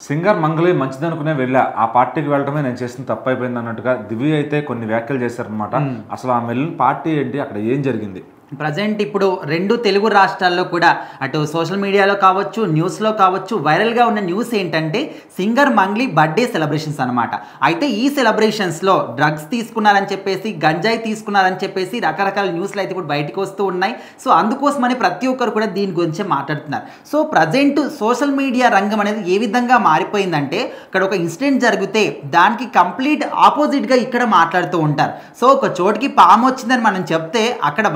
Singer మంగళి మంచిదనుకునే వెళ్ళా ఆ పార్టీకి వెళ్ళడమే నేను చేసిన తప్పైపోయింది అన్నట్టుగా దివ్య అయితే కొన్ని వ్యాఖ్యలు చేశారనమాట. అసలు ఆమె వెళ్ళిన పార్టీ ఏంటి, అక్కడ ఏం జరిగింది? ప్రజెంట్ ఇప్పుడు 2 తెలుగు రాష్ట్రాల్లో కూడా అటు సోషల్ మీడియాలో కావచ్చు, న్యూస్‌లో కావచ్చు, వైరల్‌గా ఉన్న న్యూస్ ఏంటంటే సింగర్ మంగ్లీ బర్త్‌డే సెలబ్రేషన్స్ అనమాట. అయితే ఈ సెలబ్రేషన్స్‌లో డ్రగ్స్ తీసుకున్నారని చెప్పేసి, గంజాయి తీసుకున్నారని చెప్పేసి రకరకాల న్యూస్‌లు అయితే ఇప్పుడు బయటకు వస్తూ ఉన్నాయి. సో అందుకోసమని ప్రతి ఒక్కరు కూడా దీని గురించే మాట్లాడుతున్నారు. సో ప్రజెంట్ సోషల్ మీడియా రంగం అనేది ఏ విధంగా మారిపోయిందంటే, ఇక్కడ ఒక ఇన్సిడెంట్ జరిగితే దానికి కంప్లీట్ ఆపోజిట్‌గా ఇక్కడ మాట్లాడుతూ ఉంటారు. సో ఒక చోటికి పాము వచ్చిందని మనం చెప్తే అక్కడ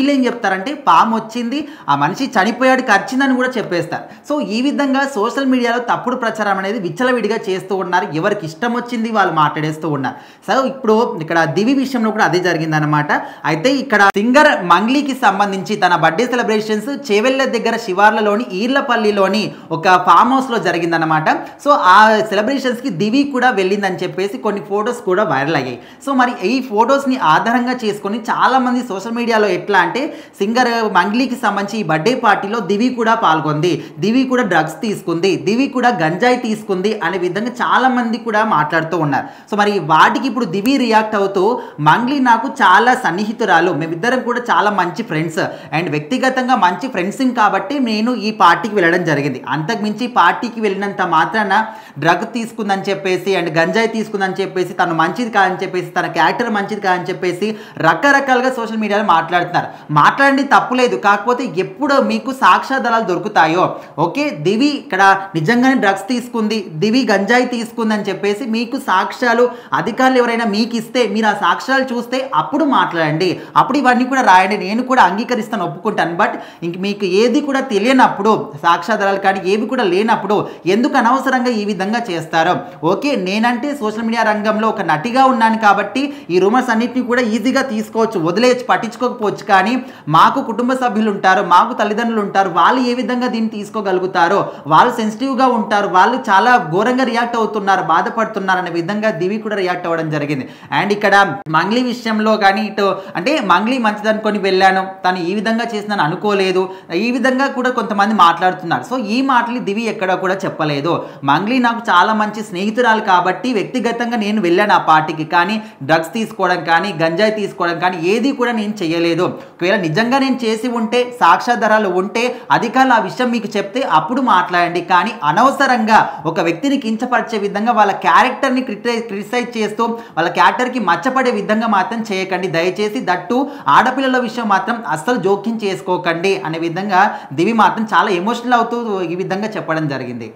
వీళ్ళేం చెప్తారంటే పాము వచ్చింది, ఆ మనిషి చనిపోయాడు, కరిచిందని కూడా చెప్పేస్తారు. సో ఈ విధంగా సోషల్ మీడియాలో తప్పుడు ప్రచారం అనేది విచ్చలవిడిగా చేస్తూ ఉన్నారు. ఎవరికి ఇష్టం వచ్చింది వాళ్ళు మాట్లాడేస్తూ ఉన్నారు. సో ఇప్పుడు ఇక్కడ దివి విషయంలో కూడా అదే జరిగిందనమాట. అయితే ఇక్కడ సింగర్ మంగ్లీకి సంబంధించి తన బర్త్డే సెలబ్రేషన్స్ చేవెళ్ళ దగ్గర శివార్లలోని ఈర్లపల్లిలోని ఒక ఫామ్ హౌస్లో జరిగిందనమాట. సో ఆ సెలబ్రేషన్స్కి దివి కూడా వెళ్ళిందని చెప్పేసి కొన్ని ఫొటోస్ కూడా వైరల్ అయ్యాయి. సో మరి ఈ ఫొటోస్ని ఆధారంగా చేసుకొని చాలామంది సోషల్ మీడియాలో ఎట్లా అంటే సింగర్ మంగ్లీకి సంబంధించి ఈ బర్త్డే పార్టీలో దివి కూడా పాల్గొంది, దివి కూడా డ్రగ్స్ తీసుకుంది, దివి కూడా గంజాయి తీసుకుంది అనే విధంగా చాలా మంది కూడా మాట్లాడుతూ ఉన్నారు. సో మరి వాటికి ఇప్పుడు దివి రియాక్ట్ అవుతూ మంగ్లీ నాకు చాలా సన్నిహితురాలు, మేమిద్దరం కూడా చాలా మంచి ఫ్రెండ్స్ అండ్ వ్యక్తిగతంగా మంచి ఫ్రెండ్స్ కాబట్టి నేను ఈ పార్టీకి వెళ్ళడం జరిగింది. అంతకుమించి పార్టీకి వెళ్ళినంత మాత్రాన డ్రగ్ తీసుకుందని చెప్పేసి అండ్ గంజాయి తీసుకుందని చెప్పేసి తను మంచిది కాదని చెప్పేసి తన క్యారెక్టర్ మంచిది కాదని చెప్పేసి రకరకాలుగా సోషల్ మీడియాలో మాట్లాడుతున్నారు. మాట్లాడండి తప్పులేదు, కాకపోతే ఎప్పుడు మీకు సాక్ష్యాధారాలు దొరుకుతాయో ఓకే దివి ఇక్కడ నిజంగానే డ్రగ్స్ తీసుకుంది, దివి గంజాయి తీసుకుంది అని చెప్పేసి మీకు సాక్ష్యాలు అధికారులు ఎవరైనా మీకు ఇస్తే మీరు ఆ సాక్ష్యాలు చూస్తే అప్పుడు మాట్లాడండి, అప్పుడు ఇవన్నీ కూడా రాయండి, నేను కూడా అంగీకరిస్తాను, ఒప్పుకుంటాను. బట్ ఇంక మీకు ఏది కూడా తెలియనప్పుడు, సాక్ష్యాధారాలు కానీ ఏవి కూడా లేనప్పుడు ఎందుకు అనవసరంగా ఈ విధంగా చేస్తారో. ఓకే నేనంటే సోషల్ మీడియా రంగంలో ఒక నటిగా ఉన్నాను కాబట్టి ఈ రూమర్స్ అన్నిటిని కూడా ఈజీగా తీసుకోవచ్చు, వదిలేయచ్చు, పట్టించుకోకపోవచ్చు. కానీ మాకు కుటుంబ సభ్యులు ఉంటారు, మాకు తల్లిదండ్రులు ఉంటారు, వాళ్ళు ఏ విధంగా దీన్ని తీసుకోగలుగుతారో, వాళ్ళు సెన్సిటివ్గా ఉంటారు, వాళ్ళు చాలా ఘోరంగా రియాక్ట్ అవుతున్నారు, బాధపడుతున్నారు అనే విధంగా దివి కూడా రియాక్ట్ అవ్వడం జరిగింది. అండ్ ఇక్కడ మంగ్లీ విషయంలో కానీ ఇటు అంటే మంగ్లీ మంచిదనుకొని వెళ్ళాను, తను ఈ విధంగా చేసిందని అనుకోలేదు, ఈ విధంగా కూడా కొంతమంది మాట్లాడుతున్నారు. సో ఈ మాటలు దివి ఎక్కడ కూడా చెప్పలేదు. మంగ్లీ నాకు చాలా మంచి స్నేహితురాలు కాబట్టి వ్యక్తిగతంగా నేను వెళ్ళాను ఆ పార్టీకి, కానీ డ్రగ్స్ తీసుకోవడం కానీ గంజాయి తీసుకోవడం కానీ ఏది కూడా నేను చేయలేదు. ఒకవేళ నిజంగా నేను చేసి ఉంటే, సాక్ష్యాధారాలు ఉంటే అధికారులు ఆ విషయం మీకు చెప్తే అప్పుడు మాట్లాడండి. కానీ అనవసరంగా ఒక వ్యక్తిని కించపరిచే విధంగా వాళ్ళ క్యారెక్టర్ని క్రిటిసైజ్ చేస్తూ వాళ్ళ క్యారెక్టర్కి మచ్చపడే విధంగా మాత్రం చేయకండి దయచేసి. దట్టు ఆడపిల్లల విషయం మాత్రం అస్సలు జోక్యం చేసుకోకండి అనే విధంగా దివి మాత్రం చాలా ఎమోషనల్ అవుతూ ఈ విధంగా చెప్పడం జరిగింది.